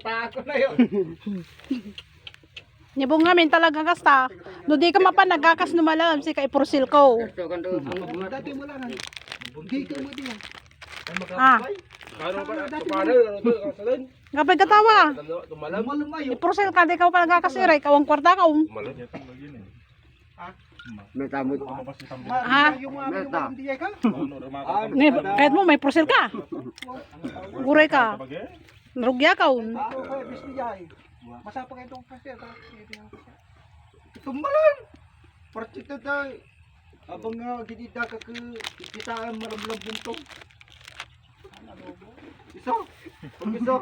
Ako na yun. Nibong ngamin talaga kasta. Do di ka mapanagakas numalam si kay Pursil ko. Dati mo lang. Hindi ka mo din. Ah, kapag katawa. Malumayo. Pursil ka di ka pa nagakasira, ikaw ang kwarta ka. Metamod. Ah, Yung mga hindi ka. kahit mo may Pursil ka. Guray ka. Narugya ka. Ako kaya bisniyay. Masapa kayo itong kasi. Tumbalan. Parchito tayo. Abang nga ginida ka kita ang maramlang buntong. Isa. Pag isa.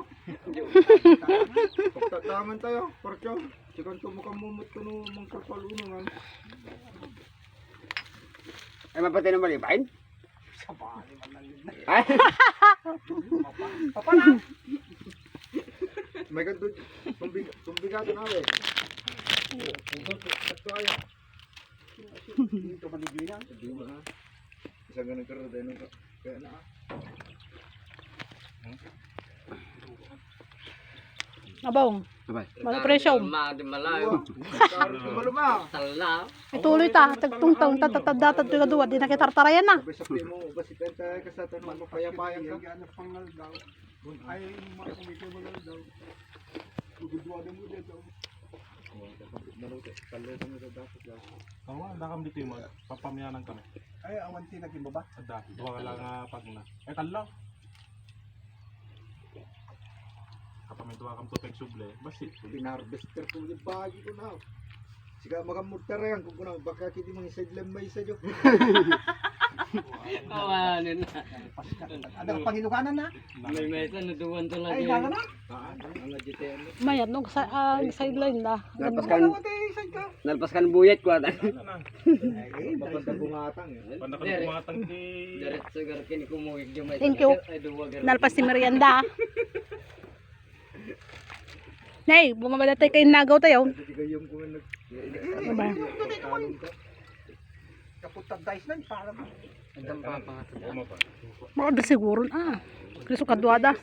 Pagtataman tayo. Parcho. Sikan ito makamumot ko nung mga kalpalunungan. Ay, mapatay na malibain? Sabali man lang yun. Ay! Papa na. May ganito. Tumbigato na eh. Ito ay. Ito manigilan. Isa ganun ka rin. Kaya na ah. Abong. Sabay. Malo presyo. Malayo. Maluma. Tala. Ituloy ta, tagtungtong tatatadatat ka duwa, di na kitartarayan na. Sabi mo, basit tayo kasatan mo kaya payang ka. Ano pangal daw. Ay, mga kumito mo lang daw. Gugudwa mo dito. Tawa, anda kami dito yung papamyanan kami. Ay, awan tinagin mo ba? Ada, dua ka lang pag na. Eh, tala. Kapag dua kami tupeg suble, basit. Pinarvester ko yung bagi ko na. Siga makamurtar yan kung kuna baka kiti mga sideline may isa jo. Awanin na. Ada panginukanan na. May mesa na duwan to lang Ay, yun. nana na. Ang GTM. Mayat no sa sideline da. Nalpaskan, Ano tayo isa ka? nalpaskan buyat ko ata. Ay, mapantag bungatang eh. Panda ka na kumatang di... Diretso garkin kumugig yung may. Thank you. Ay duwa garkin. Nalpas si merienda. Nay, bumabada tayo kay nagaw tayo. Hindi kayong kung nag... Bye. Kaputag dice na, parang... Ang dampa pa. Mga siguro ah. Kriso kadwada.